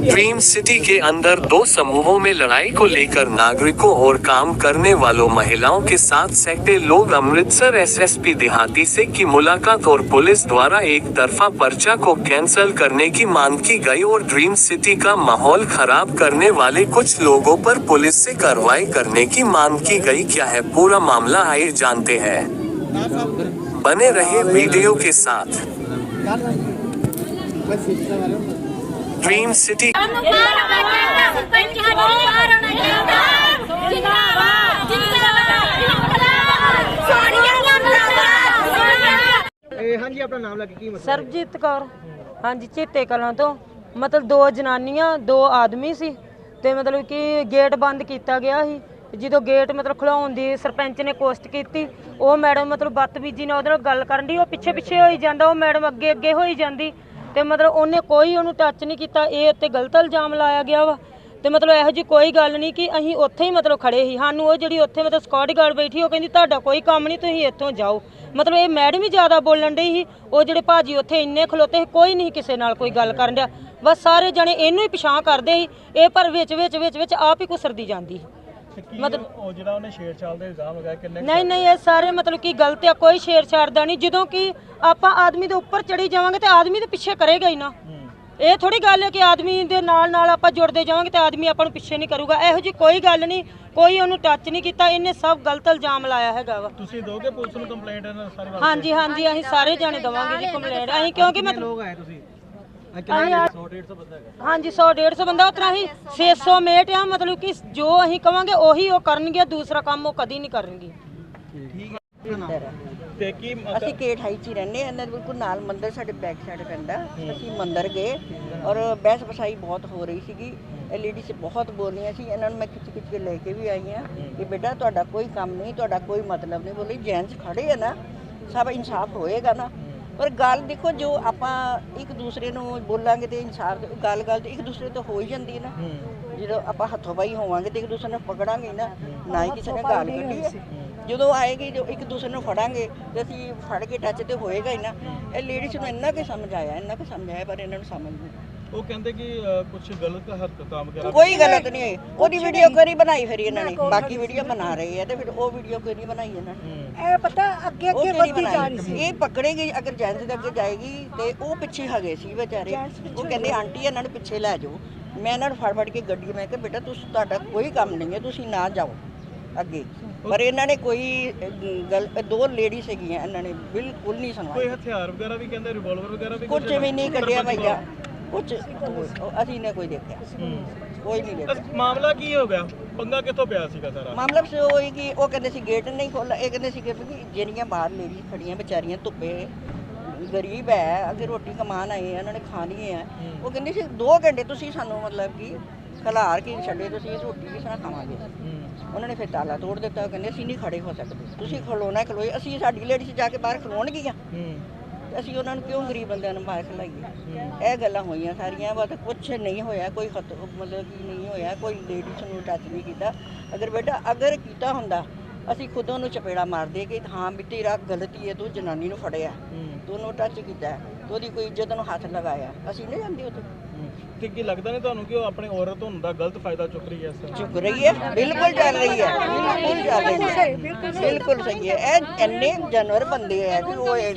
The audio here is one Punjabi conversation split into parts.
ड्रीम सिटी के अंदर दो समूहों में लड़ाई को लेकर नागरिकों और काम करने वालों महिलाओं के साथ सैकड़े लोग अमृतसर एसएसपी देहाती से की मुलाकात और पुलिस द्वारा एक तरफा पर्चा को कैंसिल करने की मांग की गई और ड्रीम सिटी का माहौल खराब करने वाले कुछ लोगों पर पुलिस से कार्रवाई करने की मांग की गई। क्या है पूरा मामला, आइए जानते हैं। बने रहे वीडियो के साथ। ड्रीम सिटी हाँ जी, अपना नाम लगे की मतलब? ਸਰਬਜੀਤ ਕੌਰ। ਹਾਂਜੀ, ਝੀਤੇ ਕਲਾਂ ਤੋਂ। ਮਤਲਬ ਦੋ ਜਨਾਨੀਆਂ ਦੋ ਆਦਮੀ ਸੀ ਤੇ ਮਤਲਬ ਕਿ ਗੇਟ ਬੰਦ ਕੀਤਾ ਗਿਆ ਸੀ। ਜਦੋਂ ਗੇਟ ਮਤਲਬ ਖੁਲਾਉਣ ਦੀ ਸਰਪੰਚ ਨੇ ਕੋਸ਼ਿਸ਼ ਕੀਤੀ, ਉਹ ਮੈਡਮ ਮਤਲਬ ਬਦਤਮੀਜ਼ੀ ਨਾਲ ਉਹਦੇ ਨਾਲ ਗੱਲ ਕਰਨ ਦੀ, ਉਹ ਪਿੱਛੇ ਪਿੱਛੇ ਹੋਈ ਜਾਂਦਾ, ਉਹ ਮੈਡਮ ਅੱਗੇ ਅੱਗੇ ਹੋਈ ਜਾਂਦੀ ਤੇ ਮਤਲਬ ਉਹਨੇ ਕੋਈ ਉਹਨੂੰ ਟੱਚ ਨਹੀਂ ਕੀਤਾ। ਇਹ ਉੱਤੇ ਗਲਤ ਇਲਜ਼ਾਮ ਲਾਇਆ ਗਿਆ ਵਾ ਤੇ ਮਤਲਬ ਇਹੋ ਜਿਹੀ ਕੋਈ ਗੱਲ ਨਹੀਂ ਕਿ ਅਸੀਂ ਉੱਥੇ ਹੀ ਮਤਲਬ ਖੜੇ ਸੀ। ਸਾਨੂੰ ਉਹ ਜਿਹੜੀ ਉੱਥੇ ਮਤਲਬ ਸਕਿਉਰਟੀ ਗਾਰਡ ਬੈਠੀ, ਉਹ ਕਹਿੰਦੀ ਤੁਹਾਡਾ ਕੋਈ ਕੰਮ ਨਹੀਂ, ਤੁਸੀਂ ਇੱਥੋਂ ਜਾਓ। ਮਤਲਬ ਇਹ ਮੈਡਮ ਹੀ ਜ਼ਿਆਦਾ ਬੋਲਣ ਡਈ ਸੀ। ਉਹ ਜਿਹੜੇ ਭਾਜੀ ਉੱਥੇ ਇੰਨੇ ਖਲੋਤੇ ਸੀ, ਕੋਈ ਨਹੀਂ ਕਿਸੇ ਨਾਲ ਕੋਈ ਗੱਲ ਕਰਨ ਡਿਆ, ਬਸ ਸਾਰੇ ਜਣੇ ਇਹਨੂੰ ਹੀ ਪਿਛਾਂਹ ਕਰਦੇ ਸੀ। ਇਹ ਪਰ ਵਿੱਚ ਆਪ ਹੀ ਕੁਸਰਦੀ ਜਾਂਦੀ ਮਤਲਬ ਉਹ ਜਿਹੜਾ ਉਹਨੇ ਛੇੜਛਾੜ ਦੇ ਇਲਜ਼ਾਮ ਲਗਾਇਆ ਕਿੰਨੇ? ਨਹੀਂ ਇਹ ਸਾਰੇ ਮਤਲਬ ਕਿ ਗਲਤ ਆ, ਕੋਈ ਛੇੜਛਾੜ ਦਾ ਨਹੀਂ। ਜਦੋਂ ਕਿ ਆਪਾਂ ਆਦਮੀ ਦੇ ਉੱਪਰ ਚੜੀ ਜਾਵਾਂਗੇ ਤੇ ਆਦਮੀ ਦੇ ਪਿੱਛੇ ਕਰੇਗਾ ਹੀ ਨਾ। ਇਹ ਥੋੜੀ ਗੱਲ ਹੈ ਕਿ ਆਦਮੀ ਦੇ ਨਾਲ ਆਪਾਂ ਜੁੜਦੇ ਜਾਵਾਂਗੇ ਤੇ ਆਦਮੀ ਆਪਾਂ ਨੂੰ ਪਿੱਛੇ ਨਹੀਂ ਕਰੂਗਾ। ਇਹੋ ਜੀ ਕੋਈ ਗੱਲ ਨਹੀਂ, ਕੋਈ ਉਹਨੂੰ ਟੱਚ ਨਹੀਂ ਕੀਤਾ। ਇਹਨੇ ਸਭ ਗਲਤ ਇਲਜ਼ਾਮ ਲਾਇਆ ਹੈਗਾ ਵਾ। ਤੁਸੀਂ ਦੋਗੇ ਪੁਲਿਸ ਨੂੰ ਕੰਪਲੇਂਟ ਇਹਨਾਂ ਸਾਰੇ ਵਾਸਤੇ? ਹਾਂਜੀ ਅਸੀਂ ਸਾਰੇ ਜਾਣੇ ਦਵਾਂਗੇ ਜੀ ਕੰਪਲੇਂਟ। ਅਸੀਂ ਕਿਉਂਕਿ ਮਤਲਬ ਲੋਕ ਆਏ ਤੁਸੀਂ 100-150 ਬੰਦਾ ਹੈਗਾ। ਹਾਂਜੀ 100-150 ਬੰਦਾ। ਉਤਰਾ ਹੀ 600 ਮੇਟ ਆ, ਮਤਲਬ ਕਿ ਜੋ ਅਸੀਂ ਕਵਾਂਗੇ ਉਹੀ ਉਹ ਕਰਨਗੇ, ਦੂਸਰਾ ਕੰਮ ਉਹ ਕਦੀ ਨਹੀਂ ਕਰਨਗੇ। ਤੇ ਕੀ ਅਸੀਂ K28 ਚ ਹੀ ਰਹਿੰਦੇ ਹਾਂ। ਇਹਨਾਂ ਦੇ ਬਿਲਕੁਲ ਨਾਲ ਮੰਦਿਰ ਸਾਡੇ ਬੈਕ ਸਾਈਡ ਪੈਂਦਾ। ਅਸੀਂ ਮੰਦਿਰ ਗਏ ਔਰ ਬਹਿਸ ਬਸਾਈ ਬਹੁਤ ਹੋ ਰਹੀ ਸੀਗੀ। ਇਹ ਲੇਡੀਜ਼ ਬਹੁਤ ਬੋਲ ਰਹੀਆਂ ਸੀ। ਇਹਨਾਂ ਨੂੰ ਮੈਂ ਖਿੱਚ ਕੇ ਲੈ ਕੇ ਵੀ ਆਈ ਹਾਂ ਕਿ ਬੇਟਾ ਤੁਹਾਡਾ ਕੋਈ ਕੰਮ ਨਹੀਂ, ਤੁਹਾਡਾ ਕੋਈ ਮਤਲਬ ਨਹੀਂ। ਬੋਲੀ ਜੈਂਟਸ ਖੜੇ ਆ ਨਾ, ਸਭ ਇਨਸਾਫ ਹੋਏਗਾ ਨਾ। ਪਰ ਗੱਲ ਦੇਖੋ, ਜੋ ਆਪਾਂ ਇੱਕ ਦੂਸਰੇ ਨੂੰ ਬੋਲਾਂਗੇ ਤੇ ਇਨਸਾਫ ਗੱਲ ਤੇ ਇੱਕ ਦੂਸਰੇ ਤੋਂ ਹੋ ਹੀ ਜਾਂਦੀ ਹੈ ਨਾ। ਜਦੋਂ ਆਪਾਂ ਹੱਥੋਂ ਪਾਈ ਹੋਵਾਂਗੇ ਤੇ ਇੱਕ ਦੂਸਰੇ ਨੂੰ ਪਕੜਾਂਗੇ ਨਾ ਹੀ ਕਿਸੇ ਨੇ ਗਾਲ ਕੱਢੀ ਹੈ। ਜਦੋਂ ਆਏਗੀ ਜੋ ਇੱਕ ਦੂਸਰੇ ਨੂੰ ਫੜਾਂਗੇ ਤੇ ਅਸੀਂ ਫੜ ਕੇ ਟੱਚ ਤੇ ਹੋਏਗਾ ਹੀ ਨਾ। ਇਹ ਲੇਡੀਜ਼ ਨੂੰ ਇੰਨਾ ਕੁ ਸਮਝ ਆਇਆ ਪਰ ਇਹਨਾਂ ਨੂੰ ਸਮਝ ਨਹੀਂ। ਉਹ ਕਹਿੰਦੇ ਕਿ ਕੁਝ ਗਲਤ ਹਰਕਤਾਂ ਵਗੈਰਾ ਕੋਈ ਗਲਤ ਨਹੀਂ ਹੋਈ। ਉਹਦੀ ਵੀਡੀਓ ਕਰੀ ਬਣਾਈ ਫਿਰ ਇਹਨਾਂ ਨੇ, ਬਾਕੀ ਵੀਡੀਓ ਬਣਾ ਰਹੇ ਆ ਤੇ ਫਿਰ ਉਹ ਵੀਡੀਓ ਕੋਈ ਨਹੀਂ ਬਣਾਈ ਇਹਨਾਂ ਨੇ। ਇਹ ਪਤਾ ਅੱਗੇ ਵੱਧਦੀ ਜਾ ਰਹੀ ਸੀ। ਇਹ ਪਕੜੇਗੀ ਅਗਰ ਜੈਂਟਸ ਦੇ ਅੱਗੇ ਜਾਏਗੀ ਤੇ ਉਹ ਪਿੱਛੇ ਹੈਗੇ ਸੀ ਵਿਚਾਰੇ। ਉਹ ਕਹਿੰਦੇ ਆਂਟੀ ਇਹਨਾਂ ਨੂੰ ਪਿੱਛੇ ਲੈ ਜਾਓ। ਮੈਂ ਇਹਨਾਂ ਨੂੰ ਫੜ ਕੇ ਗੱਡੀ, ਮੈਂ ਕਿਹਾ ਬੇਟਾ ਤੁਸੀਂ ਤੁਹਾਡਾ ਕੋਈ ਕੰਮ ਨਹੀਂ ਹੈ, ਤੁਸੀਂ ਨਾ ਜਾਓ ਅੱਗੇ। ਪਰ ਇਹਨਾਂ ਨੇ ਕੋਈ ਗੱਲ, ਦੋ ਲੇਡੀਜ਼ ਹੈਗੀਆਂ, ਇਹਨਾਂ ਨੇ ਬਿਲਕੁਲ ਨਹੀਂ ਸੁਣਵਾਈ। ਕੋਈ ਹਥਿਆਰ ਵਗੈਰਾ ਵੀ ਕਹਿੰਦੇ, ਰਿਵਾਲਵਰ ਵਗੈਰਾ ਵੀ ਕੁਝ ਵੀ ਨਹੀਂ ਕੱਢਿਆ ਭਈਆ, ਕੁਝ ਅਸੀਂ ਨੇ ਕੋਈ ਦੇਖਿਆ, ਕੋਈ ਨਹੀਂ ਦੇਖਿਆ। ਮਾਮਲਾ ਕੀ ਹੋ ਗਿਆ? ਪੰਗਾ ਕਿੱਥੋਂ ਪਿਆ ਸੀਗਾ ਸਾਰਾ? ਮਾਮਲਾ ਹੋਈ ਕਿ ਉਹ ਕਹਿੰਦੇ ਸੀ ਗੇਟ ਨਹੀਂ ਖੋਲ੍ਹਾ। ਇਹ ਕਹਿੰਦੇ ਸੀ ਕਿ ਜਿਹੜੀਆਂ ਬਾਹਰ ਲੇਡੀਜ਼ ਖੜੀਆਂ ਵਿਚਾਰੀਆਂ ਧੁੱਪੇ, ਗਰੀਬ ਹੈ, ਅੱਗੇ ਰੋਟੀ ਕਮਾਉਣ ਆਏ ਆ, ਇਹਨਾਂ ਨੇ ਖਾਣੀ ਹੈ। ਉਹ ਕਹਿੰਦੇ ਸੀ 2 ਘੰਟੇ ਤੁਸੀਂ ਸਾਨੂੰ ਮਤਲਬ ਕਿ ਖਿਲਾਰ ਕੇ ਛੱਡੇ, ਤੁਸੀਂ ਰੋਟੀ ਕਿਸ ਤਰ੍ਹਾਂ ਖਾਵਾਂਗੇ? ਉਹਨਾਂ ਨੇ ਫਿਰ ਤਾਲਾ ਤੋੜ ਦਿੱਤਾ। ਕਹਿੰਦੇ ਅਸੀਂ ਨਹੀਂ ਖੜੇ ਹੋ ਸਕਦੇ, ਤੁਸੀਂ ਖਲੋਣਾ ਖਲੋਏ। ਅਸੀਂ ਸਾਡੀ ਲੇਡੀਜ਼ ਜਾ ਕੇ ਬਾਹਰ ਖਲੋਣਗੀਆਂ, ਅਸੀਂ ਉਹਨਾਂ ਨੂੰ ਕਿਉਂ ਗਰੀਬ ਬੰਦਿਆਂ ਨੂੰ ਬਾਹਰ ਖਲਾਈਏ? ਇਹ ਗੱਲਾਂ ਹੋਈਆਂ ਸਾਰੀਆਂ। ਬਸ ਕੁਛ ਨਹੀਂ ਹੋਇਆ, ਕੋਈ ਮਤਲਬ ਕਿ ਨਹੀਂ ਹੋਇਆ, ਕੋਈ ਲੇਡੀਜ਼ ਨੂੰ ਟੱਚ ਨਹੀਂ ਕੀਤਾ। ਅਗਰ ਬੇਟਾ ਅਗਰ ਕੀਤਾ ਹੁੰਦਾ ਅਸੀਂ ਖੁਦ ਉਹਨੂੰ ਚਪੇੜਾ ਮਾਰਦੇ ਕਿ ਹਾਂ ਵੀ ਤੇਰਾ ਗਲਤੀ ਹੈ, ਤੂੰ ਜਨਾਨੀ ਨੂੰ ਫੜਿਆ, ਤੂੰ ਉਹਨੂੰ ਟੱਚ ਕੀਤਾ, ਤੂੰ ਉਹਦੀ ਕੋਈ ਇੱਜ਼ਤ ਨੂੰ ਹੱਥ ਲਗਾਇਆ, ਅਸੀਂ ਨਹੀਂ ਜਾਂਦੇ ਉੱਥੇ। ਕੀ ਲੱਗਦਾ ਨਹੀਂ ਤੁਹਾਨੂੰ ਕਿ ਉਹ ਆਪਣੇ ਔਰਤ ਹੋਣ ਦਾ ਗਲਤ ਫਾਇਦਾ ਚੁੱਕ ਰਹੀ ਹੈ? ਚੁੱਕ ਰਹੀ ਹੈ, ਬਿਲਕੁਲ ਚੱਲ ਰਹੀ ਹੈ, ਬਿਲਕੁਲ ਚੱਲ ਰਹੀ ਹੈ, ਬਿਲਕੁਲ ਸਹੀ ਹੈ। ਇਹ ਇੰਨੇ ਜਾਨਵਰ ਬੰਦੇ ਹੈ ਕਿ ਉਹ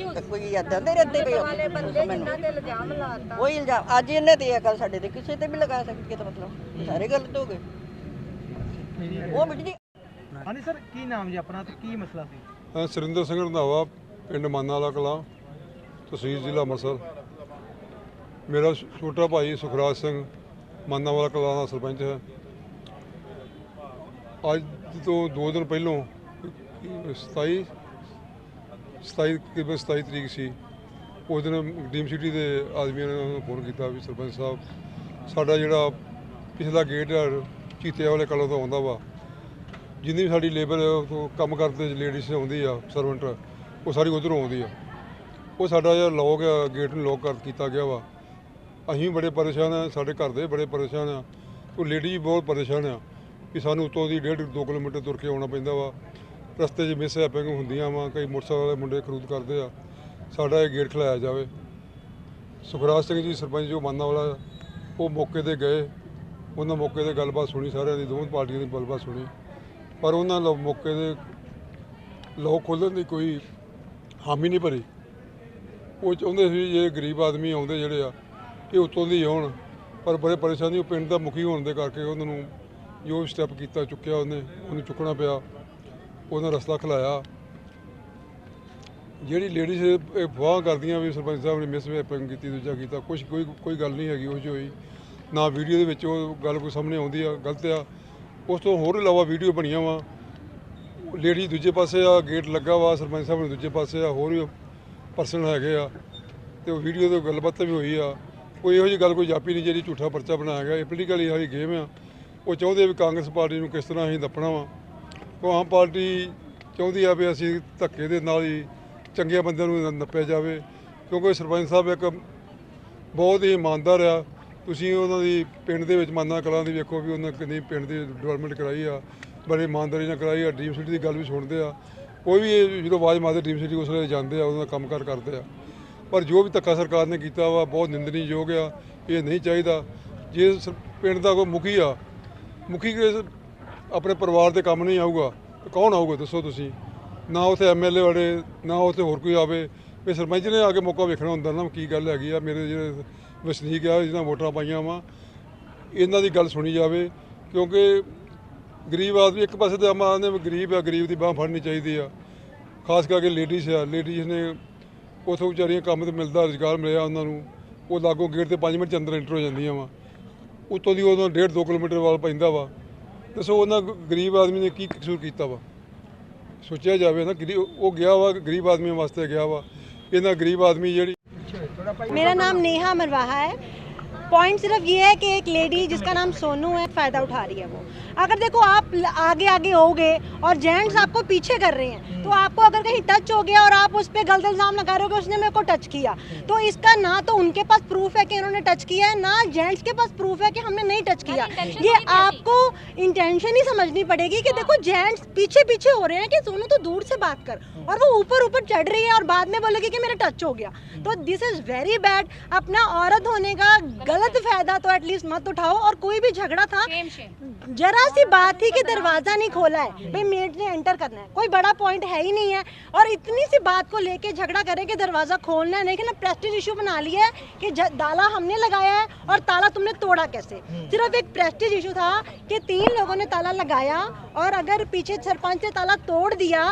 ਕੋਈ ਇੱਦਾਂ ਦੇ ਰਹਿੰਦੇ ਪਏ ਮੈਨੂੰ ਕੋਈ ਇਲਜ਼ਾਮ ਅੱਜ ਇਹਨੇ ਤੇ ਕੱਲ ਸਾਡੇ ਤੇ ਕਿਸੇ ਤੇ ਵੀ ਲਗਾ ਸਕਦੇ ਤਾਂ ਮਤਲਬ ਸਾਰੇ ਗਲਤ ਹੋ ਗਏ। ਉਹ ਬਿਜਲੀ। ਹਾਂਜੀ ਸਰ, ਕੀ ਨਾਮ ਜੀ ਆਪਣਾ ਤੇ ਕੀ ਮਸਲਾ ਸੀ? ਸੁਰਿੰਦਰ ਸਿੰਘ ਰੰਧਾਵਾ, ਪਿੰਡ ਮਾਨਾ ਵਾਲਾ ਕਲਾਂ, ਤਹਿਸੀਲ ਜ਼ਿਲ੍ਹਾ ਅੰਮ੍ਰਿਤਸਰ। ਮੇਰਾ ਛੋਟਾ ਭਾਈ ਸੁਖਰਾਜ ਸਿੰਘ ਮਾਨਾ ਵਾਲਾ ਕਲਾਂ ਦਾ ਸਰਪੰਚ ਹੈ। ਅੱਜ ਤੋਂ 2 ਦਿਨ ਪਹਿਲੋਂ 27 ਤਰੀਕ ਸੀ, ਉਸ ਦਿਨ ਡ੍ਰੀਮ ਸਿਟੀ ਦੇ ਆਦਮੀਆਂ ਨੇ ਉਹਨਾਂ ਨੂੰ ਫੋਨ ਕੀਤਾ ਵੀ ਸਰਪੰਚ ਸਾਹਿਬ ਸਾਡਾ ਜਿਹੜਾ ਪਿਛਲਾ ਗੇਟ ਚੀਤੇ ਵਾਲੇ ਕਲਾਂ ਤੋਂ ਆਉਂਦਾ ਵਾ, ਜਿੰਨੀ ਵੀ ਸਾਡੀ ਲੇਬਰ ਕੰਮ ਕਰਦੇ ਲੇਡੀਜ਼ ਆਉਂਦੀ ਆ ਸਰਵੈਂਟ, ਉਹ ਸਾਰੀ ਉੱਧਰੋਂ ਆਉਂਦੀ ਆ। ਉਹ ਸਾਡਾ ਜਿਹੜਾ ਲੋਕ ਆ ਗੇਟ ਨੂੰ ਲੋਕ ਕੀਤਾ ਗਿਆ ਵਾ। ਅਸੀਂ ਬੜੇ ਪਰੇਸ਼ਾਨ ਆ, ਸਾਡੇ ਘਰ ਦੇ ਬੜੇ ਪਰੇਸ਼ਾਨ ਆ, ਉਹ ਲੇਡੀ ਬਹੁਤ ਪਰੇਸ਼ਾਨ ਆ ਕਿ ਸਾਨੂੰ ਉੱਤੋਂ ਦੀ 1.5-2 ਕਿਲੋਮੀਟਰ ਤੁਰ ਕੇ ਆਉਣਾ ਪੈਂਦਾ ਵਾ। ਰਸਤੇ 'ਚ ਮਿਸ ਹੈਪਿੰਗ ਹੁੰਦੀਆਂ ਵਾ, ਕਈ ਮੋਟਰਸਾਈਕਲ ਵਾਲੇ ਮੁੰਡੇ ਖਰੂਦ ਕਰਦੇ ਆ। ਸਾਡਾ ਇਹ ਗੇਟ ਖਲਾਇਆ ਜਾਵੇ। ਸੁਖਰਾਜ ਸਿੰਘ ਜੀ ਸਰਪੰਚ ਜੋ ਮਾਨਾ ਵਾਲਾ ਉਹ ਮੌਕੇ ਤੇ ਗਏ, ਉਹਨਾਂ ਮੌਕੇ ਤੇ ਗੱਲਬਾਤ ਸੁਣੀ, ਸਾਰਿਆਂ ਦੀ ਦੋਵਾਂ ਪਾਰਟੀਆਂ ਦੀ ਗੱਲਬਾਤ ਸੁਣੀ, ਪਰ ਉਹਨਾਂ ਨੇ ਮੌਕੇ ਤੇ ਲੋਕ ਖੋਲ੍ਹਣ ਦੀ ਕੋਈ ਹਾਮੀ ਨਹੀਂ ਭਰੀ। ਉਹ ਚਾਹੁੰਦੇ ਸੀ ਜੇ ਗਰੀਬ ਆਦਮੀ ਆਉਂਦੇ ਜਿਹੜੇ ਆ ਇਹ ਉੱਤੋਂ ਦੀ ਆਉਣ, ਪਰ ਬੜੇ ਪਰੇਸ਼ਾਨੀ ਉਹ ਪਿੰਡ ਦਾ ਮੁਖੀ ਹੋਣ ਦੇ ਕਰਕੇ ਉਹਨਾਂ ਨੂੰ ਜੋ ਸਟੈਪ ਕੀਤਾ ਚੁੱਕਿਆ ਉਹਨੂੰ ਚੁੱਕਣਾ ਪਿਆ, ਉਹਨਾਂ ਰਸਤਾ ਖਿਲਾਇਆ। ਜਿਹੜੀ ਲੇਡੀਜ਼ ਇਹ ਅਫਵਾਹ ਕਰਦੀਆਂ ਵੀ ਸਰਪੰਚ ਸਾਹਿਬ ਨੇ ਮਿਸਬਿਹੇਵ ਕੀਤੀ, ਦੂਜਾ ਕੀਤਾ, ਕੋਈ ਗੱਲ ਨਹੀਂ ਹੈਗੀ ਉਹ 'ਚ ਹੋਈ, ਨਾ ਵੀਡੀਓ ਦੇ ਵਿੱਚ ਉਹ ਗੱਲ ਕੋਈ ਸਾਹਮਣੇ ਆਉਂਦੀ ਆ, ਗਲਤ ਆ। ਉਸ ਤੋਂ ਹੋਰ ਇਲਾਵਾ ਵੀਡੀਓ ਬਣੀਆਂ ਵਾ, ਲੇਡੀ ਦੂਜੇ ਪਾਸੇ ਆ, ਗੇਟ ਲੱਗਾ ਵਾ, ਸਰਪੰਚ ਸਾਹਿਬ ਨੇ ਦੂਜੇ ਪਾਸੇ ਆ, ਹੋਰ ਵੀ ਪਰਸਨ ਹੈਗੇ ਆ, ਤੇ ਉਹ ਵੀਡੀਓ ਤੋਂ ਗੱਲਬਾਤ ਵੀ ਹੋਈ ਆ। ਕੋਈ ਇਹੋ ਜਿਹੀ ਗੱਲ ਕੋਈ ਜਾਪੀ ਨਹੀਂ ਜਿਹੜੀ ਝੂਠਾ ਪਰਚਾ ਬਣਾਇਆ ਗਿਆ। ਇਹ ਪੋਲੀਟੀਕਲ ਇਹੋ ਜਿਹੀ ਗੇਮ ਆ। ਉਹ ਚਾਹੁੰਦੇ ਵੀ ਕਾਂਗਰਸ ਪਾਰਟੀ ਨੂੰ ਕਿਸ ਤਰ੍ਹਾਂ ਅਸੀਂ ਦੱਪਣਾ ਵਾ, ਉਹ ਆਮ ਪਾਰਟੀ ਚਾਹੁੰਦੀ ਆ ਵੀ ਅਸੀਂ ਧੱਕੇ ਦੇ ਨਾਲ ਹੀ ਚੰਗੇ ਬੰਦਿਆਂ ਨੂੰ ਨੱਪਿਆ ਜਾਵੇ, ਕਿਉਂਕਿ ਸਰਪੰਚ ਸਾਹਿਬ ਇੱਕ ਬਹੁਤ ਹੀ ਇਮਾਨਦਾਰ ਆ। ਤੁਸੀਂ ਉਹਨਾਂ ਦੀ ਪਿੰਡ ਦੇ ਵਿੱਚ ਮਾਨਾ ਕਲਾਂ ਦੀ ਵੇਖੋ ਵੀ ਉਹਨਾਂ ਕਿੰਨੀ ਪਿੰਡ ਦੀ ਡਿਵੈਲਪਮੈਂਟ ਕਰਾਈ ਆ, ਬੜੀ ਇਮਾਨਦਾਰੀ ਨਾਲ ਕਰਾਈ ਆ। ਡ੍ਰੀਮ ਸਿਟੀ ਦੀ ਗੱਲ ਵੀ ਸੁਣਦੇ ਆ, ਕੋਈ ਵੀ ਜਦੋਂ ਆਵਾਜ਼ ਮਾਰਦੇ ਡ੍ਰੀਮ ਸਿਟੀ ਉਸ ਵੇਲੇ ਜਾਂਦੇ ਆ, ਉਹਨਾਂ ਦਾ ਕੰਮਕਾਰ ਕਰਦੇ ਆ। ਪਰ ਜੋ ਵੀ ਧੱਕਾ ਸਰਕਾਰ ਨੇ ਕੀਤਾ ਵਾ ਬਹੁਤ ਨਿੰਦਣਯੋਗ ਆ, ਇਹ ਨਹੀਂ ਚਾਹੀਦਾ। ਜੇ ਪਿੰਡ ਦਾ ਕੋਈ ਮੁਖੀ ਆ, ਮੁਖੀ ਆਪਣੇ ਪਰਿਵਾਰ ਦੇ ਕੰਮ ਨਹੀਂ ਆਊਗਾ ਤਾਂ ਕੌਣ ਆਊਗਾ ਦੱਸੋ ਤੁਸੀਂ? ਨਾ ਉੱਥੇ ਐਮਐਲਏ ਵਾਲੇ, ਨਾ ਉੱਥੇ ਹੋਰ ਕੋਈ ਆਵੇ। ਵੀ ਸਰਪੰਚ ਨੇ ਆ ਕੇ ਮੌਕਾ ਵੇਖਣਾ ਹੁੰਦਾ ਨਾ ਕੀ ਗੱਲ ਹੈਗੀ ਆ। ਮੇਰੇ ਜਿਹੜੇ ਵਸਨੀਕ ਆ ਜਿਹਨਾਂ ਵੋਟਾਂ ਪਾਈਆਂ ਵਾ, ਇਹਨਾਂ ਦੀ ਗੱਲ ਸੁਣੀ ਜਾਵੇ, ਕਿਉਂਕਿ ਗਰੀਬ ਆਦਮੀ ਇੱਕ ਪਾਸੇ ਤਾਂ ਆਮ ਗਰੀਬ ਆ, ਗਰੀਬ ਦੀ ਬਾਂਹ ਫੜਨੀ ਚਾਹੀਦੀ ਆ। ਖਾਸ ਕਰਕੇ ਲੇਡੀਜ਼ ਆ, ਲੇਡੀਜ਼ ਨੇ ਉੱਥੋਂ ਵਿਚਾਰੀਆਂ ਕੰਮ ਤੇ ਮਿਲਦਾ, ਰੁਜ਼ਗਾਰ ਮਿਲਿਆ ਉਹਨਾਂ ਨੂੰ, ਉਹ ਲਾਗੋਂ ਗੇਟ ਤੇ 5 ਮਿੰਟ 'ਚ ਅੰਦਰ ਐਂਟਰ ਹੋ ਜਾਂਦੀਆਂ ਵਾ। ਉੱਤੋਂ ਦੀ ਉਹਨਾਂ 1.5-2 ਕਿਲੋਮੀਟਰ ਵੱਲ ਪੈਂਦਾ ਵਾ। ਦੱਸੋ ਉਹਨਾਂ ਗਰੀਬ ਆਦਮੀ ਨੇ ਕੀ ਕਸੂਰ ਕੀਤਾ ਵਾ? ਸੋਚਿਆ ਜਾਵੇ ਨਾ। ਉਹ ਗਿਆ ਵਾ ਗਰੀਬ ਆਦਮੀ ਵਾਸਤੇ ਗਿਆ ਵਾ। ਇਹਨਾਂ गरीब आदमी ਜਿਹੜੀ। मेरा नाम नेहा मरवाहा है। पॉइंट सिर्फ ये है कि एक लेडी जिसका नाम सोनू है फ़ायदा उठा रही है वो। अगर देखो आप आगे आगे होगे और जेंट्स आपको पीछे कर रहे हैं, तो आपको अगर कहीं टच हो गया और आप उस पर गलत इल्ज़ाम लगा रहे हो कि उसने मेरे को टच किया, तो इसका ना तो उनके पास प्रूफ है कि इन्होंने टच किया है, ना जेंट्स के पास प्रूफ है कि हमने नहीं टच किया। ये आपको इंटेंशन ही समझनी पड़ेगी कि देखो जेंट्स पीछे पीछे हो रहे हैं कि सोनू तो दूर से बात कर, और वो ऊपर ऊपर चढ़ रही है और बाद में बोलेगी कि मेरा टच हो गया। तो दिस इज़ वेरी बैड। अपना औरत होने का गलत फ़ायदा तो एटलीस्ट मत उठाओ। और कोई भी झगड़ा था, जरा सी बात थी कि दरवाज़ा नहीं खोला है, भाई मेड ने एंटर करना है, कोई बड़ा पॉइंट है ही नहीं है। और इतनी सी बात को लेके झगड़ा करें कि दरवाज़ा खोलना है, लेकिन प्रेस्टीज इशू बना लिया है कि ताला हमने लगाया है और ताला तुमने तोड़ा कैसे। सिर्फ एक प्रेस्टीज इशू था कि 3 लोगों ने ताला लगाया, और अगर पीछे सरपंच ने ताला तोड़ दिया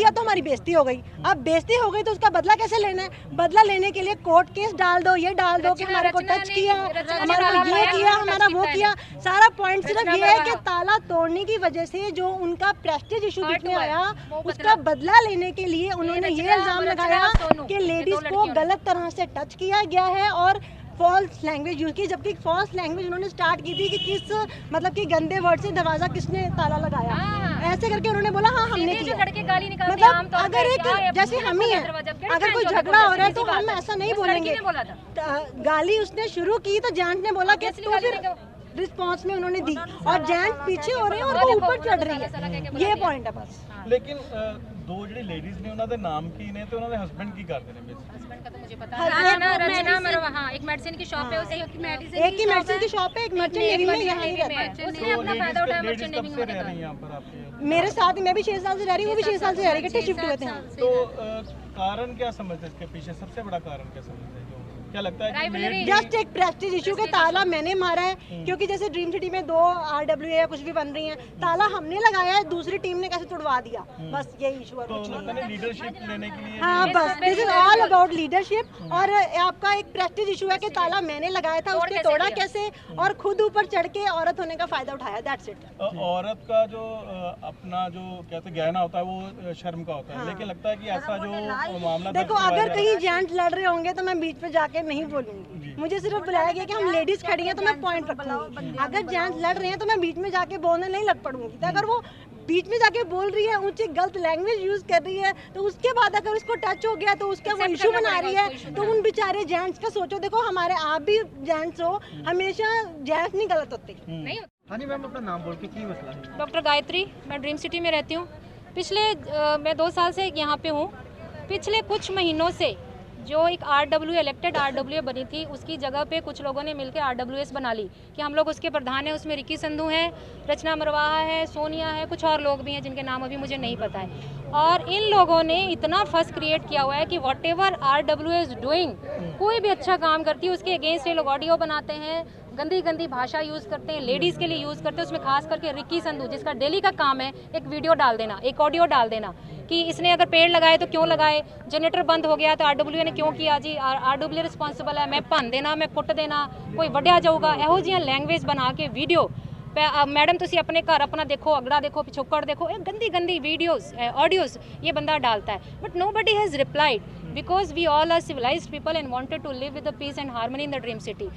तो हमारी बेइज्जती हो गई। अब बेइज्जती हो गई तो उसका बदला कैसे लेना है? बदला लेने के लिए कोर्ट केस डाल दो, ये डाल दो कि हमारे को टच किया, हमारे को ये किया, हमारा वो किया। सारा पॉइंट सिर्फ ये है कि ताला तोड़ने की वजह से जो उनका प्रेस्टीज इशू बीच में आया, उसका बदला लेने के लिए उन्होंने ये इल्जाम लगाया कि लेडीज को गलत तरह से टच किया गया है और फॉल्स लैंग्वेज यूज की। जबकि फॉल्स लैंग्वेज उन्होंने स्टार्ट की थी कि किस मतलब कि गंदे वर्ड से दरवाजा किसने ताला लगाया, ऐसे करके उन्होंने बोला हाँ हमने किया। मतलब अगर एक जैसे हम ही हैं, अगर कोई झगड़ा हो रहा है तो हम ऐसा नहीं बोलेंगे। गाली उसने शुरू की तो जेंट्स ने बोला कि तो फिर रिस्पांस में उन्होंने दी, और जेंट्स पीछे हो रहे हैं और वो ऊपर चढ़ रही है। ये पॉइंट है बस। लेकिन दो ਜਿਹੜੇ ਲੇਡੀਜ਼ ਨੇ ਉਹਨਾਂ ਦੇ ਨਾਮ ਕੀ ਨੇ ਤੇ ਉਹਨਾਂ ਦੇ ਹਸਬੰਡ ਕੀ ਕਰਦੇ ਨੇ? हस्बैंड का तो मुझे पता है। रचना मरवाहा, एक मेडिसिन की शॉप है, उसे एक ही मेडिसिन की शॉप है, एक मर्चेंट नेवी में यहाँ ही रहता है। उसने अपना फायदा उठाया मर्चेंट नेवी में रह रही हैं यहाँ पर आपके? मेरे साथ मैं भी 6 साल से रह रही हूँ, वो भी 6 साल से रह रही है, इकट्ठे शिफ्ट हुए थे। तो कारण क्या समझते हैं इसके पीछे? सबसे बड़ा कारण क्या समझते हैं? क्या लगता है कि जस्ट एक प्रेस्टीज इशू के ताला मैंने मारा है, क्योंकि जैसे ड्रीम सिटी में 2 RWA या कुछ भी बन रही हैं, ताला हमने लगाया है, दूसरी टीम ने कैसे तोड़वा दिया, बस यही इशू है। तो लीडरशिप लेने के लिए हाँ बस this is all about leadership. और आपका एक प्रेस्टीज इशू है कि ताला मैंने लगाया था, उसने तोड़ा कैसे, और खुद ऊपर चढ़ के औरत होने का फायदा उठाया, दैट्स इट। औरत का जो अपना जो कहते गहना होता है वो शर्म का होता है, लेकिन लगता है कि ऐसा जो मामला देखो अगर कहीं जेंट्स लड़ रहे होंगे तो मैं बीच में जाके नहीं बोलूंगी। मुझे सिर्फ बुलाया गया कि हम लेडीज खड़ी हैं तो मैं पॉइंट रखूंगी। अगर जेंट्स लड़ रहे हैं तो मैं बीच में जाके बोलने नहीं लग पड़ूंगी। तो अगर वो बीच में जाके बोल रही है, ऊंची गलत लैंग्वेज यूज कर रही है, तो उसके बाद अगर उसको टच हो गया तो उसका वो इशू बना रही है, तो उन बेचारे जेंट्स का सोचो। देखो हमारे आप भी जेंट्स हो, हमेशा जेंट्स नहीं गलत होते। हाँ जी मैम, अपना नाम बोल के क्या मसला है? डॉक्टर गायत्री, मैं ड्रीम सिटी में रहती हूँ। पिछले मैं 2 साल से यहाँ पे हूँ। पिछले कुछ महीनों से जो एक RW इलेक्टेड RW बनी थी उसकी जगह पे कुछ लोगों ने मिलकर RWS बना ली कि हम लोग उसके प्रधान हैं। उसमें रिकी संधू है, रचना मरवाहा है, सोनिया है, कुछ और लोग भी हैं जिनके नाम अभी मुझे नहीं पता है। और इन लोगों ने इतना फस क्रिएट किया हुआ है कि वॉट एवर RWS डूइंग, कोई भी अच्छा काम करती है उसके अगेंस्ट ये लोग ऑडियो बनाते हैं, गंदी गंदी भाषा यूज़ करते हैं, लेडीज़ के लिए यूज़ करते हैं। उसमें खास करके रिकी संधू जिसका डेली का काम है एक वीडियो डाल देना, एक ऑडियो डाल देना कि इसने अगर पेड़ लगाए तो क्यों लगाए, जनरेटर बंद हो गया तो RW ने क्यों किया जी, RW रिस्पॉन्सिबल है, मैं भन देना, मैं कुट देना, कोई वड्या जाऊगा, ਇਹੋ ਜਿਹੀਆਂ लैंग्वेज बना के वीडियो। मैडम तुसी अपने घर अपना देखो, अगड़ा देखो, पिछोकड़ देखो, गंदी गंदी वीडियोस ऑडियोस ये बंदा डालता है। But nobody has replied because we all are civilized people and wanted to live with the peace and harmony in the dream city.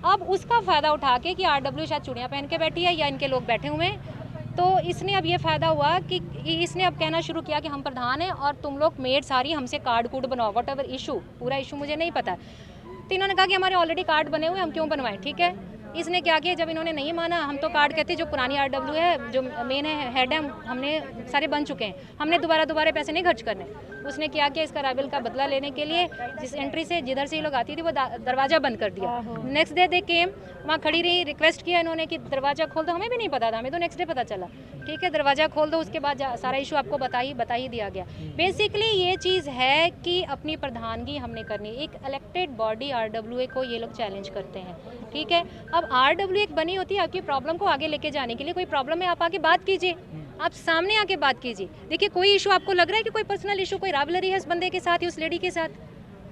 अब उसका फ़ायदा उठा के कि RW शायद चूड़ियाँ पहन के बैठी है या इनके लोग बैठे हुए हैं, तो इसने अब ये फ़ायदा हुआ कि इसने अब कहना शुरू किया कि हम प्रधान हैं और तुम लोग मेड सारी हमसे कार्ड कूड बनाओ, वट एवर इशू, पूरा इशू मुझे नहीं पता। तो इन्होंने कहा कि हमारे ऑलरेडी कार्ड बने हुए, हम क्यों बनवाएं, ठीक है। इसने क्या किया, जब इन्होंने नहीं माना, हम तो कार्ड कहते जो पुरानी RW है, जो मेन है हेड है, हमने सारे बन चुके हैं, हमने दोबारा पैसे नहीं खर्च करने। उसने क्या किया, इसका राइवल का बदला लेने के लिए जिस एंट्री से जिधर से ये लोग आती थी वो दरवाज़ा बंद कर दिया। नेक्स्ट डे दे केम, वहाँ खड़ी रही, रिक्वेस्ट किया इन्होंने कि दरवाज़ा खोल दो, हमें भी नहीं पता था, हमें तो नेक्स्ट डे पता चला, ठीक है दरवाज़ा खोल दो। उसके बाद सारा इशू आपको बता ही दिया गया। बेसिकली ये चीज़ है कि अपनी प्रधानगी हमने करनी, एक इलेक्टेड बॉडी RWA को ये लोग चैलेंज करते हैं, ठीक है। अब RWA एक बनी होती है आपकी प्रॉब्लम को आगे लेके जाने के लिए, कोई प्रॉब्लम है आप आके बात कीजिए, आप सामने आके बात कीजिए। देखिए कोई इशू आपको लग रहा है कि कोई पर्सनल इशू, कोई रावलरी है इस बंदे के साथ या उस लेडी के साथ,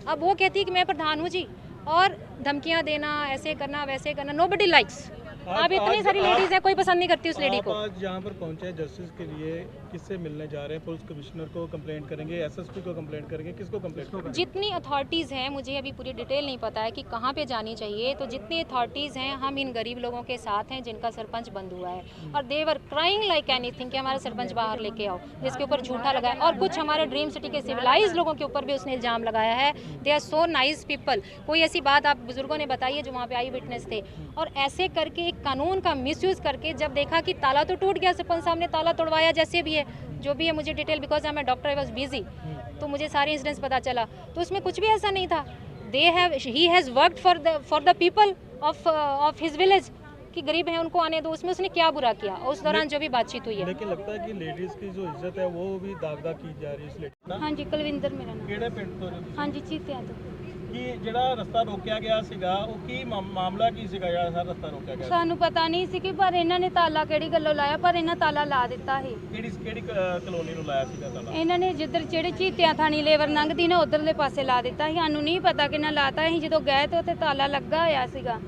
अब वो कहती है कि मैं प्रधान हूँ जी, और धमकियाँ देना, ऐसे करना वैसे करना, नोबडी लाइक्स। आप इतनी सारी लेडीज हैं, कोई पसंद नहीं करती उस लेडी को। आज यहाँ पर पहुँचे जस्टिस के लिए, किससे मिलने जा रहे हैं? पुलिस कमिश्नर को कंप्लेंट करेंगे, SSP को कंप्लेंट करेंगे, किसको कंप्लेंट करेंगे? जितनी अथॉरिटीज़ हैं, मुझे अभी पूरी डिटेल नहीं पता है कि कहाँ पे जानी चाहिए, तो जितनी अथॉरिटीज़ हैं हम इन गरीब लोगों के साथ हैं जिनका सरपंच बंद हुआ है, और दे वर क्राइंग लाइक एनीथिंग कि हमारा सरपंच बाहर लेके आओ, जिसके ऊपर झूठा लगाया। और कुछ हमारे ड्रीम सिटी के सिविलाइज लोगों के ऊपर भी उसने इल्ज़ाम लगाया है। They are so nice people. कोई ऐसी बात आप बुजुर्गों ने बताई है जो वहाँ पे आई विटनेस थे, और ऐसे करके एक कानून का मिसयूज़ करके जब देखा कि ताला तो टूट गया, सरपंच साहब ने ताला तोड़वाया, जैसे भी है जो भी है, मुझे detail because I am doctor, I was busy, तो मुझे सारे इंसिडेंट्स पता चला, तो उसमें कुछ भी ऐसा नहीं था। He has worked for the people of his village कि गरीब हैं उनको आने दो, उसमें उसने क्या बुरा किया, और उस दौरान जो भी बातचीत हुई है। लेकिन लगता है कि लेडीज की जो इज्जत है वो भी दाग की जा रही है इस लेडी। हाँ जी, कुलविंदर मेरा नाम। ਕਿਹੜੇ ਪਿੰਡ ਤੋਂ ਜੀ? हाँ जी, चीतिया तो ਕਿ ਜਿਹੜਾ ਰਸਤਾ ਰੋਕਿਆ ਗਿਆ ਸੀਗਾ ਉਹ ਕੀ ਮਾਮਲਾ ਕੀ ਸੀਗਾ ਜਿਹੜਾ ਸਾਰਾ ਰਸਤਾ ਰੋਕਿਆ ਗਿਆ? ਸਾਨੂੰ ਪਤਾ ਨਹੀਂ ਸੀ ਕਿ ਪਰ ਇਹਨਾਂ ਨੇ ਤਾਲਾ ਕਿਹੜੀ ਗੱਲੋਂ ਲਾਇਆ, ਪਰ ਇਹਨਾਂ ਤਾਲਾ ਲਾ ਦਿੱਤਾ ਸੀ। ਕਿਹੜੀ ਕਲੋਨੀ ਨੂੰ ਲਾਇਆ ਸੀਗਾ ਤਾਲਾ? ਇਹਨਾਂ ਨੇ ਜਿੱਧਰ ਜਿਹੜੇ ਝੀਤਿਆਂ ਥਾਣੀ ਲੇਵਰ ਲੰਘਦੀ ਨਾ ਉਧਰਲੇ ਪਾਸੇ ਲਾ ਦਿੱਤਾ ਸੀ। ਸਾਨੂੰ ਨਹੀਂ ਪਤਾ ਕਿਹਨਾਂ ਲਾਤਾ। ਅਸੀਂ ਜਦੋਂ ਗਏ ਤੇ ਉੱਥੇ ਤਾਲਾ ਲੱਗਾ ਹੋਇਆ ਸੀਗਾ।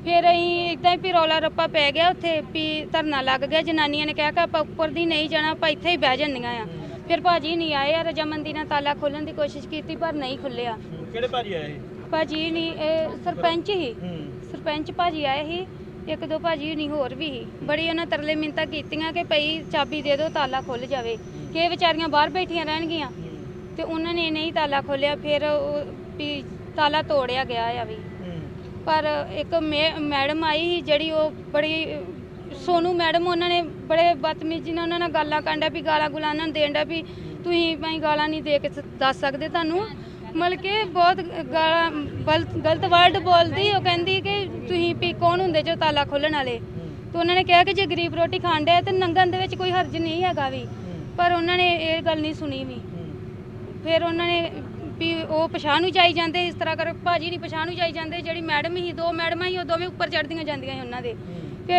ਫਿਰ ਅਸੀਂ ਇੱਦਾਂ ਹੀ ਵੀ ਰੌਲਾ ਰੱਪਾ ਪੈ ਗਿਆ ਉੱਥੇ, ਵੀ ਧਰਨਾ ਲੱਗ ਗਿਆ। ਜਨਾਨੀਆਂ ਨੇ ਕਿਹਾ ਕਿ ਆਪਾਂ ਉੱਪਰ ਦੀ ਨਹੀਂ ਜਾਣਾ, ਆਪਾਂ ਇੱਥੇ ਹੀ ਬਹਿ ਜਾਂਦੀਆਂ ਆ। ਫਿਰ ਭਾਜੀ ਨਹੀਂ ਆਏ, ਰਜਾਮੰਦੀ ਨਾਲ ਤਾਲਾ ਖੋਲ੍ਹਣ ਦੀ ਕੋਸ਼ਿਸ਼ ਕੀਤੀ ਪਰ ਨਹੀਂ ਖੁੱਲਿਆ। ਕਿਹੜੇ ਭਾਜੀ ਆਏ? ਭਾਜੀ ਨਹੀਂ, ਇਹ ਸਰਪੰਚ ਹੀ, ਸਰਪੰਚ ਭਾਜੀ ਆਏ ਸੀ, ਇੱਕ ਦੋ ਭਾਜੀ ਨਹੀਂ ਹੋਰ ਵੀ ਸੀ। ਬੜੀ ਉਹਨਾਂ ਤਰਲੇ ਮਿੰਨਤਾਂ ਕੀਤੀਆਂ ਕਿ ਭਈ ਚਾਬੀ ਦੇ ਦਿਓ, ਤਾਲਾ ਖੁੱਲ੍ਹ ਜਾਵੇ, ਕਿ ਇਹ ਵਿਚਾਰੀਆਂ ਬਾਹਰ ਬੈਠੀਆਂ ਰਹਿਣਗੀਆਂ, ਤੇ ਉਹਨਾਂ ਨੇ ਨਹੀਂ ਤਾਲਾ ਖੋਲ੍ਹਿਆ। ਫਿਰ ਉਹ ਵੀ ਤਾਲਾ ਤੋੜਿਆ ਗਿਆ ਆ ਵੀ। ਪਰ ਇੱਕ ਮੈਡਮ ਆਈ ਸੀ ਜਿਹੜੀ ਉਹ ਬੜੀ ਸੋਨੂ ਮੈਡਮ, ਉਹਨਾਂ ਨੇ ਬੜੇ ਬਦਤਮੀਜ਼ੀ ਨਾਲ ਉਹਨਾਂ ਨਾਲ ਗਾਲਾਂ ਕੱਢਿਆ, ਵੀ ਗਾਲਾਂ ਗੁਲਾਂ ਉਹਨਾਂ ਨੂੰ ਦੇਣ ਡਿਆ ਵੀ ਤੁਸੀਂ ਭਾਈ ਗਾਲਾਂ ਨਹੀਂ ਦੇ ਕੇ ਦੱਸ ਸਕਦੇ ਤੁਹਾਨੂੰ, ਮਤਲਬ ਕਿ ਬਹੁਤ ਗਾਲਾਂ ਗਲਤ ਵਰਡ ਬੋਲਦੀ। ਉਹ ਕਹਿੰਦੀ ਕਿ ਤੁਸੀਂ ਵੀ ਕੌਣ ਹੁੰਦੇ ਜੋ ਤਾਲਾ ਖੋਲ੍ਹਣ ਵਾਲੇ। ਤੇ ਉਹਨਾਂ ਨੇ ਕਿਹਾ ਕਿ ਜੇ ਗਰੀਬ ਰੋਟੀ ਖਾਣ ਡਿਆ ਤੇ ਨੰਗਣ ਦੇ ਵਿੱਚ ਕੋਈ ਹਰਜ ਨਹੀਂ ਹੈਗਾ ਵੀ, ਪਰ ਉਹਨਾਂ ਨੇ ਇਹ ਗੱਲ ਨਹੀਂ ਸੁਣੀ ਵੀ। ਫਿਰ ਉਹਨਾਂ ਨੇ ਵੀ ਉਹ ਪਛਾਣ ਨੂੰ ਚਾਈ ਜਾਂਦੇ, ਇਸ ਤਰ੍ਹਾਂ ਕਰ ਭਾਜੀ ਨਹੀਂ ਪਛਾਣ ਨੂੰ ਚਾਈ ਜਾਂਦੇ। ਜਿਹੜੀ ਮੈਡਮ ਸੀ, ਦੋ ਮੈਡਮਾਂ ਸੀ, ਉਹ ਦੋਵੇਂ ਉੱਪਰ ਚੜ੍ਹਦੀਆਂ ਜਾਂਦੀਆਂ ਸੀ ਉਹਨਾਂ ਦੇ, ਕਿ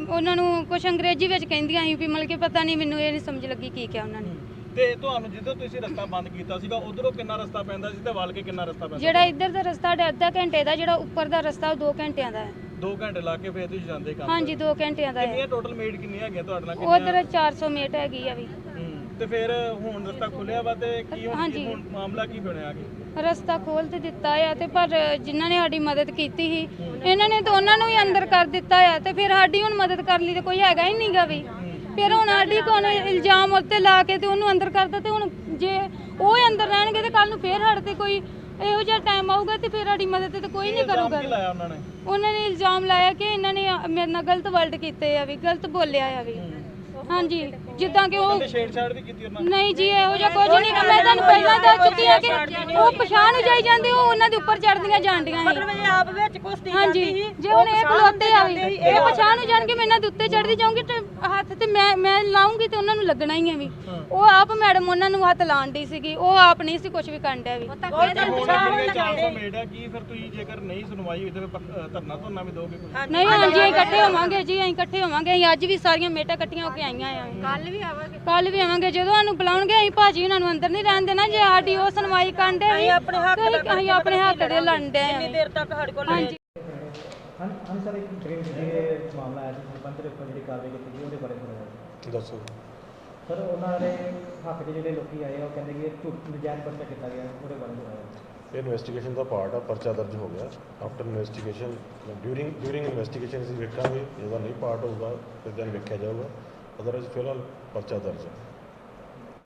ਉਹਨਾਂ ਨੂੰ ਕੁਛ ਅੰਗਰੇਜ਼ੀ ਵਿੱਚ ਕਹਿੰਦੀਆਂ ਸੀ ਵੀ, ਮਤਲਬ ਕਿ ਪਤਾ ਨਹੀਂ, ਮੈਨੂੰ ਇਹ ਨਹੀਂ ਸਮਝ ਲੱਗੀ ਕੀ ਕਿਹਾ ਉਹਨਾਂ ਨੇ। ਤੇ ਤੁਹਾਨੂੰ ਜਦੋਂ ਤੁਸੀਂ ਰਸਤਾ ਬੰਦ ਕੀਤਾ ਸੀਗਾ ਉਧਰੋਂ ਕਿੰਨਾ ਰਸਤਾ ਪੈਂਦਾ ਸੀ ਤੇ ਵੱਲ ਕੇ ਕਿੰਨਾ ਰਸਤਾ ਪੈਂਦਾ? ਜਿਹੜਾ ਇੱਧਰ ਦਾ ਰਸਤਾ ਅੱਧਾ ਘੰਟੇ ਦਾ, ਜਿਹੜਾ ਉੱਪਰ ਦਾ ਰਸਤਾ ਉਹ 2 ਘੰਟਿਆਂ ਦਾ ਹੈ। 2 ਘੰਟੇ ਲਾ ਕੇ ਫੇਰ ਤੁਸੀਂ ਜਾਂਦੇ ਕੰਮ? ਹਾਂਜੀ, 2 ਘੰਟਿਆਂ ਦਾ ਹੈ। ਕਿੰਨੀਆਂ ਟੋਟਲ ਮੇਡ ਕਿੰਨੀਆਂ ਹੈਗੀਆਂ ਤੁਹਾਡੇ ਨਾਲ? ਉਧਰ 400 ਮੀਟਰ ਹੈਗੀ ਆ ਵੀ। ਤੇ ਫਿਰ ਹੁਣ ਰਸਤਾ ਖੁੱਲਿਆ ਵਾ ਤੇ ਕੀ ਹੁਣ ਮਾਮਲਾ ਕੀ ਬਣਿਆ ਅੱਗੇ? ਰਸਤਾ ਖੋਲ੍ਹ ਤੇ ਦਿੱਤਾ ਆ, ਤੇ ਪਰ ਜਿਨ੍ਹਾਂ ਨੇ ਸਾਡੀ ਮਦਦ ਕੀਤੀ ਸੀ ਇਹਨਾਂ ਨੇ ਤਾਂ ਉਹਨਾਂ ਨੂੰ ਵੀ ਅੰਦਰ ਕਰ ਦਿੱਤਾ ਆ, ਤੇ ਫਿਰ ਸਾਡੀ ਹੁਣ ਮਦਦ ਕਰਨ ਲਈ ਤਾਂ ਕੋਈ ਹੈਗਾ ਹੀ ਨਹੀਂਗਾ ਵੀ। ਫਿਰ ਹੁਣ ਸਾਡੀ ਕੋਲ ਇਲਜ਼ਾਮ ਉੱਤੇ ਲਾ ਕੇ ਤੇ ਉਹਨੂੰ ਅੰਦਰ ਕਰਦਾ, ਤੇ ਹੁਣ ਜੇ ਉਹ ਅੰਦਰ ਰਹਿਣਗੇ ਤੇ ਕੱਲ ਨੂੰ ਫਿਰ ਸਾਡੇ ਤੇ ਕੋਈ ਇਹੋ ਜਿਹਾ ਟਾਈਮ ਆਊਗਾ ਤੇ ਫਿਰ ਸਾਡੀ ਮਦਦ ਤੇ ਕੋਈ ਨਹੀਂ ਕਰੂਗਾ। ਉਹਨਾਂ ਨੇ ਇਲਜ਼ਾਮ ਲਾਇਆ ਕਿ ਇਹਨਾਂ ਨੇ ਮੇਰੇ ਨਾਲ ਗਲਤ ਵਰਡ ਕੀਤੇ ਆ ਵੀ, ਗਲਤ ਬੋਲਿਆ ਆ ਵੀ। ਹਾਂਜੀ। ਜਿੱਦਾਂ ਕਿ ਉਹ ਕਹਿੰਦੇ ਛੇੜਛਾੜ ਵੀ ਕੀਤੀ ਉਹਨਾਂ ਨੇ। ਨਹੀਂ ਜੀ ਇਹੋ ਜਿਹਾ ਕੁਝ ਨਹੀਂ। ਮੈਂ ਤੁਹਾਨੂੰ ਪਹਿਲਾਂ ਦੱਸ ਚੁੱਕੀ ਹਾਂ ਕਿ ਉਹ ਪਛਾਣ ਨੂੰ ਜਾਈ ਜਾਂਦੇ, ਉਹ ਉਹਨਾਂ ਦੇ ਉੱਪਰ ਚੜਦੀਆਂ ਜਾਂਦੀਆਂ ਸੀ। ਮਤਲਬ ਇਹ ਆਪ ਵਿੱਚ ਕੁਸ਼ਤੀ ਹਾਂਜੀ, ਜੇ ਹੁਣ ਇਹ ਖਲੋਤੇ ਆਵੇ ਇਹ ਪਛਾਣ ਨੂੰ ਜਾਣ ਕੇ ਮੈਂ ਇਹਨਾਂ ਦੇ ਉੱਤੇ ਚੜਦੀ ਜਾਊਂਗੀ ਤੇ ਹੱਥ ਤੇ ਮੈਂ ਲਾਉਂਗੀ ਤੇ ਉਹਨਾਂ ਨੂੰ ਲੱਗਣਾ ਹੀ ਹੈ ਵੀ। ਉਹ ਆਪ ਮੈਡਮ ਉਹਨਾਂ ਨੂੰ ਹੱਥ ਲਾਣ ਦੀ ਸੀਗੀ, ਉਹ ਆਪ ਨਹੀਂ ਸੀ ਕੁਝ ਵੀ ਕਰਨ ਡਿਆ ਵੀ। ਹੁਣ ਜਿਹੜੇ 400 ਮੇਡ ਆ, ਕੀ ਫਿਰ ਤੁਸੀਂ ਜੇਕਰ ਨਹੀਂ ਸੁਣਵਾਈ ਹੋਈ ਤੇ ਧਰਨਾ ਵੀ ਦੋਗੇ ਕੋਈ? ਨਹੀਂ ਹਾਂਜੀ ਅਸੀਂ ਇਕੱਠੇ ਹੋਵਾਂਗੇ ਜੀ, ਅਸੀਂ ਇਕੱਠੇ ਹੋਵਾਂਗੇ। ਅਸੀਂ ਅੱਜ ਵੀ ਸਾਰੀਆਂ ਮੇਟਾਂ ਇਕੱਠੀਆਂ ਹੋ ਕੇ ਆਈਆਂ ਆ। ਕੱਲ ਵੀ ਆਵਾਂਗੇ ਜਦੋਂ ਸਾਨੂੰ ਬੁਲਾਉਣਗੇ। ਅਸੀਂ ਭਾਜੀ ਉਹਨਾਂ ਨੂੰ ਅੰਦਰ ਨਹੀਂ ਰਹਿਣ ਦੇਣਾ। ਜੇ ਸਾਡੀ ਉਹ ਸੁਣਵਾਈ ਕਰਦੇ ਅਸੀਂ ਆਪਣੇ ਹੱਕ ਦੇ ਲੜਦੇ ਆ। ਜਿੰਨੀ ਦੇਰ ਤੱਕ ਸਾਡੇ ਕੋਲ ਹਾਂਜੀ ਹਾਂ ਸਰ, ਇੱਕ ਜਿਹੜੇ ਮਾਮਲਾ ਆਇਆ ਸੀ ਸਰਪੰਚ ਦੇ ਉੱਪਰ ਜਿਹੜੀ ਕਾਰਵਾਈ ਕੀਤੀ ਗਈ ਉਹਦੇ ਬਾਰੇ ਥੋੜ੍ਹਾ ਦੱਸੋ ਸਰ। ਉਹਨਾਂ ਦੇ ਹੱਕ 'ਚ ਜਿਹੜੇ ਲੋਕੀ ਆਏ ਆ ਉਹ ਕਹਿੰਦੇ ਕਿ ਝੂਠ ਨਜਾਇਜ਼ ਪਰਚਾ ਕੀਤਾ ਗਿਆ, ਉਹਦੇ ਬਾਰੇ ਥੋੜ੍ਹਾ। ਇਹ ਇਨਵੈਸਟੀਗੇਸ਼ਨ ਦਾ ਪਾਰਟ ਆ, ਪਰਚਾ ਦਰਜ ਹੋ ਗਿਆ। ਆਫਟਰ ਇਨਵੈਸਟੀਗੇਸ਼ਨ ਡਿਊਰਿੰਗ ਇਨਵੈਸਟੀਗੇਸ਼ਨ ਅਸੀਂ ਵੇਖਾਂਗੇ, ਇਹਦਾ ਨਹੀਂ ਪਾਰਟ ਹੋਊਗਾ ਫਿਰ ਦੈਨ ਵੇਖਿਆ ਜਾਊਗਾ। ਅਦਰਵਾਈਜ਼ ਫਿਲਹਾਲ ਪਰਚਾ ਦਰਜ ਹੈ।